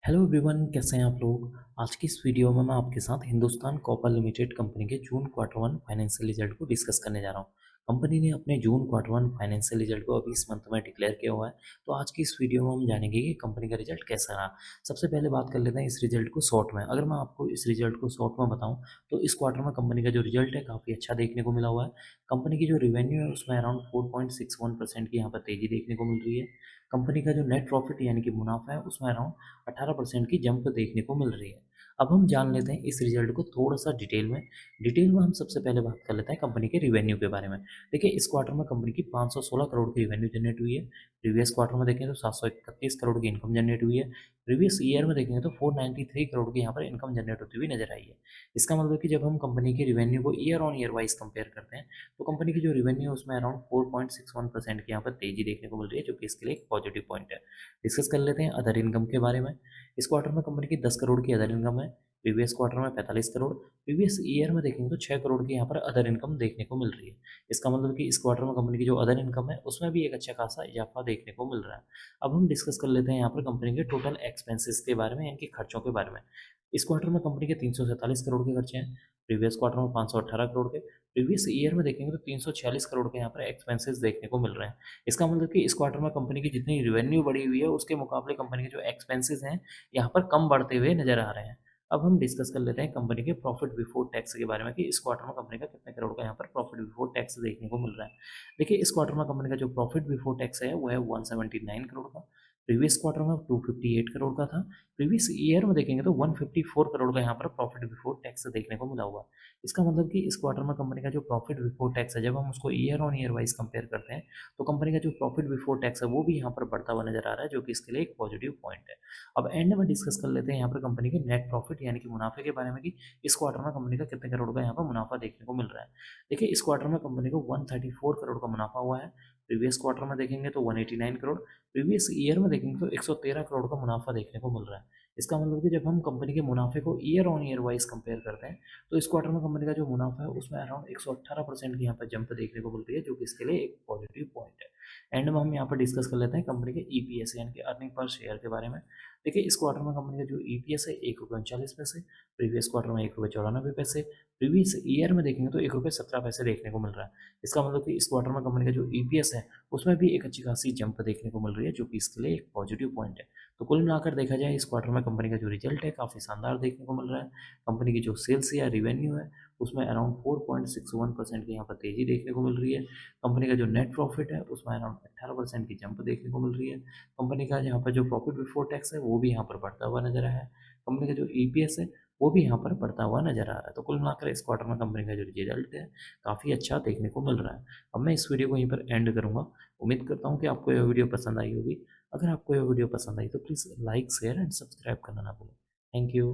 Hello everyone, कैसे हैं आप लोग। आज की इस वीडियो में मैं आपके साथ हिंदुस्तान कॉपर लिमिटेड कंपनी के जून क्वार्टर वन फाइनेंशियल रिजल्ट को डिस्कस करने जा रहा हूं। कंपनी ने अपने जून क्वार्टर वन फाइनेंशियल रिजल्ट को अभी इस मंथ में डिक्लेयर किया हुआ है। तो आज की इस वीडियो में हम जानेंगे कि कंपनी का रिजल्ट कैसा रहा। सबसे पहले बात कर लेते हैं इस रिजल्ट को शॉर्ट में। अगर मैं आपको इस रिजल्ट को शॉर्ट में बताऊँ तो इस क्वार्टर में कंपनी का जो रिजल्ट है काफ़ी अच्छा देखने को मिला हुआ है। कंपनी की जो रेवेन्यू है उसमें अराउंड 4.61% की यहाँ पर तेजी देखने को मिल रही है। कंपनी का जो नेट प्रॉफिट यानी कि मुनाफा है उसमें अराउंड 18% की जंप देखने को मिल रही है। अब हम जान लेते हैं इस रिजल्ट को थोड़ा सा डिटेल में हम सबसे पहले बात कर लेते हैं कंपनी के रिवेन्यू के बारे में। देखिए, इस क्वार्टर में कंपनी की 516 करोड़ की रिवेन्यू जनरेट हुई है। प्रीवियस क्वार्टर में देखें तो 731 करोड़ की इनकम जनरेट हुई है। प्रीवियस ईयर में देखेंगे तो 493 करोड़ की यहाँ पर इनकम जनरेट होती हुई नजर आई है। इसका मतलब कि जब हम कंपनी के रिवेन्यू को year on year wise compare करते हैं तो कंपनी की जो रिवेन्यू है उसमें अराउंड 4.61% की यहाँ पर तेजी देखने को मिल रही है, जो कि इसके लिए एक पॉजिटिव पॉइंट है। डिस्कस कर लेते हैं अदर इनकम के बारे में। इस क्वार्टर में कंपनी की 10 करोड़ की अदर इनकम है। प्रीवियस क्वार्टर में 45 करोड़। प्रीवियस ईयर में देखेंगे तो 6 करोड़ की यहाँ पर अदर इनकम देखने को मिल रही है। इसका मतलब कि इस क्वार्टर में कंपनी की जो अदर इनकम है उसमें भी एक अच्छा खासा इजाफा देखने को मिल रहा है। अब हम डिस्कस कर लेते हैं यहाँ पर कंपनी के टोटल एक्सपेंसेस के बारे में, इनके खर्चों के बारे में। इस क्वार्टर में कंपनी के 347 करोड़ के खर्चे हैं। प्रीवियस क्वार्टर में 518 करोड़ के। प्रीवियस ईयर में देखेंगे तो 346 करोड़ के यहाँ पर एक्सपेंसेस देखने को मिल रहे हैं। इसका मतलब कि इस क्वार्टर में कंपनी की जितनी रेवेन्यू बढ़ी हुई है उसके मुकाबले कंपनी के जो एक्सपेंसेस हैं यहाँ पर कम बढ़ते हुए नजर आ रहे हैं। अब हम डिस्कस कर लेते हैं कंपनी के प्रॉफिट बिफोर टैक्स के बारे में कि इस क्वार्टर में कंपनी का कितने करोड़ का यहाँ पर प्रॉफिट बिफोर टैक्स देखने को मिल रहा है। देखिए, इस क्वार्टर में कंपनी का जो प्रॉफिट बिफोर टैक्स है वो है 179 करोड़ का। प्रीवियस क्वार्टर में 258 करोड़ का था। प्रीवियस ईयर में देखेंगे तो 154 करोड़ का यहाँ पर प्रॉफिट बिफोर टैक्स देखने को मिला हुआ है। इसका मतलब कि इस क्वार्टर में कंपनी का जो प्रॉफिट बिफोर टैक्स है जब हम उसको year on year wise compare करते हैं तो कंपनी का जो प्रॉफिट बिफोर टैक्स है वो भी यहाँ पर बढ़ता हुआ नजर आ रहा है, जो कि इसके लिए एक पॉजिटिव पॉइंट है। अब एंड में डिस्कस कर लेते हैं यहाँ पर कंपनी के नेट प्रॉफिट यानी कि मुनाफे के बारे में कि इस क्वार्टर में कंपनी का कितने करोड़ का यहाँ पर मुनाफा देखने को मिल रहा है। देखिए, इस क्वार्टर में कंपनी को 134 करोड़ का मुनाफा हुआ है। प्रीवियस क्वार्टर में देखेंगे तो 189 करोड़। प्रीवियस ईयर में देखेंगे तो 113 करोड़ का मुनाफा देखने को मिल रहा है। इसका मतलब कि जब हम कंपनी के मुनाफे को year on year wise compare करते हैं तो इस क्वार्टर में कंपनी का जो मुनाफा है उसमें अराउंड 118% की यहाँ पर जंप देखने को मिल रही है, जो कि इसके लिए एक पॉजिटिव पॉइंट है। एंड में हम यहाँ पर डिस्कस कर लेते हैं कंपनी के ईपीएस यानी कि अर्निंग पर शेयर के बारे में। देखिए, इस क्वार्टर में कंपनी का जो ईपीएस है 1 रुपये 39 पैसे। प्रीवियस क्वार्टर में 1 रुपये 94 पैसे। प्रीवियस ईयर में देखेंगे तो 1 रुपये 17 पैसे देखने को मिल रहा है। इसका मतलब कि इस क्वार्टर में कंपनी का जो ईपीएस है उसमें भी एक अच्छी खासी जंप देखने को मिल रही है, जो कि इसके लिए एक पॉजिटिव पॉइंट है। तो कुल मिलाकर देखा जाए इस क्वार्टर में कंपनी का जो रिजल्ट है काफ़ी शानदार देखने को मिल रहा है। कंपनी की जो सेल्स या रिवेन्यू है उसमें अराउंड 4.61% की यहाँ पर तेजी देखने को मिल रही है। कंपनी का जो नेट प्रॉफिट है उसमें अराउंड 18% की जंप देखने को मिल रही है। कंपनी का यहाँ पर जो प्रॉफिट बिफोर टैक्स है वो भी यहाँ पर बढ़ता हुआ नजर आया है। कंपनी का जो ईपीएस है वो भी यहाँ पर बढ़ता हुआ नजर आ रहा है। तो कुल मिलाकर इस क्वार्टर में कंपनी का जो रिजल्ट है काफ़ी अच्छा देखने को मिल रहा है। अब मैं इस वीडियो को यहीं पर एंड करूँगा। उम्मीद करता हूँ कि आपको यह वीडियो पसंद आई होगी। अगर आपको यह वीडियो पसंद आई तो please like share and subscribe करना ना भूलें। Thank you.